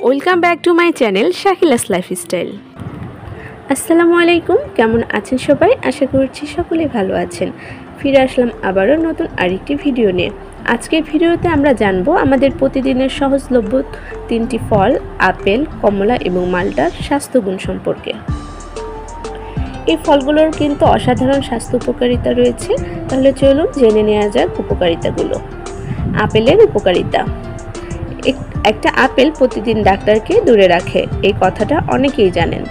Welcome back to my channel Shakila's lifestyle. আসসালামু আলাইকুম, কেমন আছেন সবাই? আশা করছি সকলেই ভালো আছেন। ফিরে আসলাম আবারও নতুন আরেকটি ভিডিও নিয়ে। আজকের ভিডিওতে আমরা জানবো আমাদের প্রতিদিনের সহজলভ্য 3টি ফল আপেল, কমলা এবং মাল্টার স্বাস্থ্যগুণ সম্পর্কে। এই ফলগুলোর কিন্তু অসাধারণ স্বাস্থ্য উপকারিতা রয়েছে। তাহলে চলুন জেনে নেওয়া যাক উপকারিতাগুলো। আপেলের উপকারিতা। একটা আপেল প্রতিদিন ডাক্তারকে দূরে রাখে, এই কথাটা অনেকেই জানেন।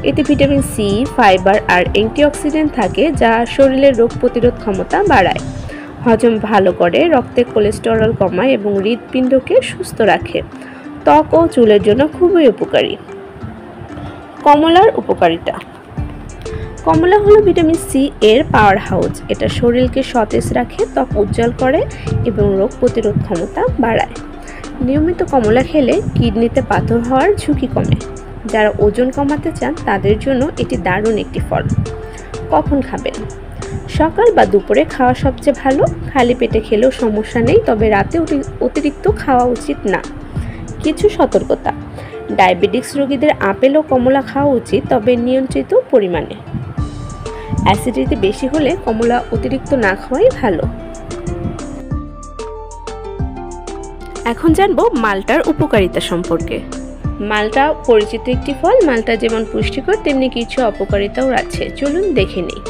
এতে ভিটামিন সি, ফাইবার আর অ্যান্টিঅক্সিডেন্ট থাকে, যা শরীরের রোগ প্রতিরোধ ক্ষমতা বাড়ায়, হজম ভালো করে, রক্তে কোলেস্টেরল কমায় এবং হৃৎপিণ্ডকে সুস্থ রাখে। ত্বক ও চুলের জন্য খুবই উপকারী। কমলার উপকারিতা। কমলা হলো ভিটামিন সি এর পাওয়ার হাউস। এটা শরীরকে সতেজ রাখে, ত্বক উজ্জ্বল করে এবং রোগ প্রতিরোধ ক্ষমতা বাড়ায়। নিয়মিত কমলা খেলে কিডনিতে পাথর হওয়ার ঝুঁকি কমে। যারা ওজন কমাতে চান তাদের জন্য এটি দারুণ একটি ফল। কখন খাবেন? সকাল বা দুপুরে খাওয়া সবচেয়ে ভালো। খালি পেটে খেলেও সমস্যা নেই, তবে রাতে অতিরিক্ত খাওয়া উচিত না। কিছু সতর্কতা। ডায়াবেটিস রোগীদের আপেল ও কমলা খাওয়া উচিত, তবে নিয়ন্ত্রিত পরিমাণে। অ্যাসিডিটি বেশি হলে কমলা অতিরিক্ত না খাওয়াই ভালো। এখন জানবো মাল্টার উপকারিতা সম্পর্কে। মাল্টা পরিচিত একটি ফল। মাল্টা যেমন পুষ্টিকর, তেমনি কিছু অপকারিতাও আছে। চলুন দেখে নিই।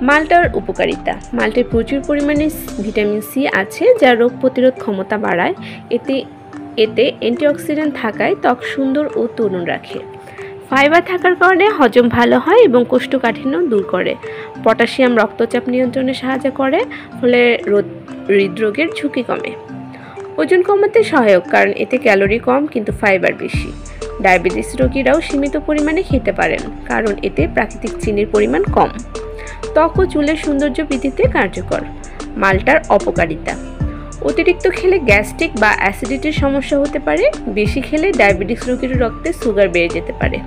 মাল্টার উপকারিতা। মাল্টায় প্রচুর পরিমাণে ভিটামিন সি আছে, যা রোগ প্রতিরোধ ক্ষমতা বাড়ায়। এতে অ্যান্টিঅক্সিডেন্ট থাকায় ত্বক সুন্দর ও তরুণ রাখে। ফাইবার থাকার কারণে হজম ভালো হয় এবং কোষ্ঠকাঠিন্য দূর করে। পটাশিয়াম রক্তচাপ নিয়ন্ত্রণে সাহায্য করে, ফলে হৃদরোগের ঝুঁকি কমে। ওজন কমাতে সহায়ক, কারণ এতে ক্যালোরি কম কিন্তু ফাইবার বেশি। ডায়াবেটিস রোগীরাও সীমিত পরিমাণে খেতে পারেন, কারণ এতে প্রাকৃতিক চিনির পরিমাণ কম। ত্বক ও চুলের সৌন্দর্য বৃদ্ধিতে কার্যকর। মাল্টার অপকারিতা। অতিরিক্ত খেলে গ্যাস্ট্রিক বা অ্যাসিডিটির সমস্যা হতে পারে। বেশি খেলে ডায়াবেটিস রোগীর রক্তে সুগার বেড়ে যেতে পারে।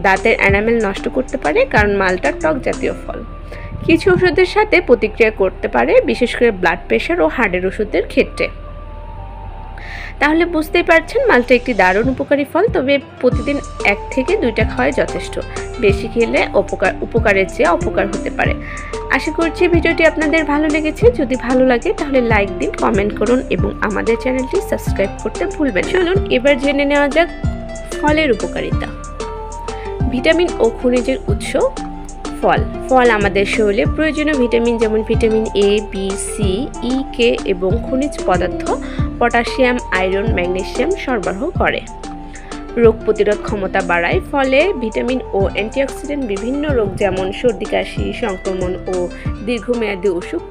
দাঁতের এনামেল নষ্ট করতে পারে, কারণ মাল্টা টক জাতীয় ফল। কিছু ওষুধের সাথে প্রতিক্রিয়া করতে পারে, বিশেষ করে ব্লাড প্রেশার ও হার্টের ওষুধের ক্ষেত্রে। তাহলে বুঝতেই পারছেন মাল্টা একটি দারুণ উপকারী ফল, তবে প্রতিদিন 1 থেকে 2টা খাওয়াই যথেষ্ট। বেশি খেলে উপকারের চেয়ে অপকার হতে পারে। আশা করছি ভিডিওটি আপনাদের ভালো লেগেছে। যদি ভালো লাগে তাহলে লাইক দিন, কমেন্ট করুন এবং আমাদের চ্যানেলটি সাবস্ক্রাইব করতে ভুলবেন না। চলুন এবার জেনে নেওয়া যাক ফলের উপকারিতা। ভিটামিন ও খনিজের উৎস। ফল আমাদের শরীরে প্রয়োজনীয় ভিটামিন, যেমন ভিটামিন এ, বি, সি, ই, কে এবং খনিজ পদার্থ পটাশিয়াম, আয়রন, ম্যাগনেসিয়াম সরবরাহ করে। রোগ প্রতিরোধ ক্ষমতা বাড়ায়। ফলে ভিটামিন ও অ্যান্টিঅক্সিডেন্ট বিভিন্ন রোগ যেমন সর্দি, কাশি, সংক্রমণ ও দীর্ঘমেয়াদী অসুখ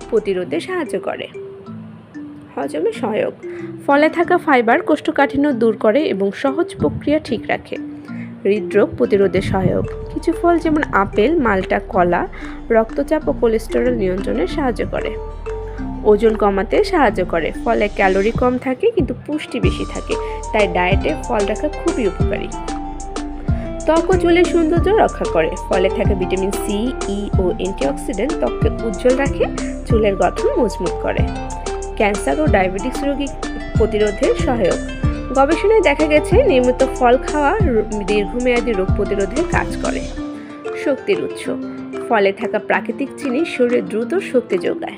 প্রতিরোধে সাহায্য করে। হজমে সহায়ক। ফলে থাকা ফাইবার কোষ্ঠকাঠিন্য দূর করে এবং সহজ প্রক্রিয়া ঠিক রাখে। হৃদরোগ প্রতিরোধে সহায়ক। কিছু ফল যেমন আপেল, মাল্টা, কলা রক্তচাপ ও কোলেস্টেরল নিয়ন্ত্রণে সাহায্য করে। ওজন কমাতে সাহায্য করে। ফলে ক্যালোরি কম থাকে কিন্তু পুষ্টি বেশি থাকে, তাই ডায়েটে ফল রাখা খুবই উপকারী। ত্বক ও চুলের সৌন্দর্য রক্ষা করে। ফলে থাকে ভিটামিন সি, ই ও অ্যান্টিঅক্সিডেন্ট ত্বককে উজ্জ্বল রাখে, চুলের গঠন মজবুত করে। ক্যান্সার ও ডায়াবেটিস রোগী প্রতিরোধে সহায়ক। গবেষণায় দেখা গেছে নিয়মিত ফল খাওয়া দীর্ঘমেয়াদী রোগ প্রতিরোধে কাজ করে। শক্তির উৎস। ফলে থাকা প্রাকৃতিক চিনি শরীরে দ্রুত শক্তি যোগায়।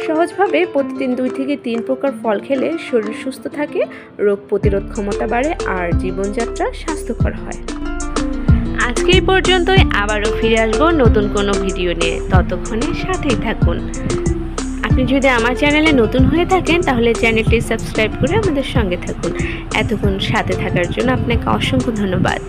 সহজভাবে প্রতিদিন 2 থেকে 3 প্রকার ফল খেলে শরীর সুস্থ থাকে, রোগ প্রতিরোধ ক্ষমতা বাড়ে আর জীবনযাত্রা স্বাস্থ্যকর হয়। আজকে এই পর্যন্তই। আবারও ফিরে আসবো নতুন কোনো ভিডিও নিয়ে। ততক্ষণে সাথেই থাকুন। আপনি যদি আমার চ্যানেলে নতুন হয়ে থাকেন তাহলে চ্যানেলটি সাবস্ক্রাইব করে আমাদের সঙ্গে থাকুন। এতক্ষণ সাথে থাকার জন্য আপনাকে অসংখ্য ধন্যবাদ।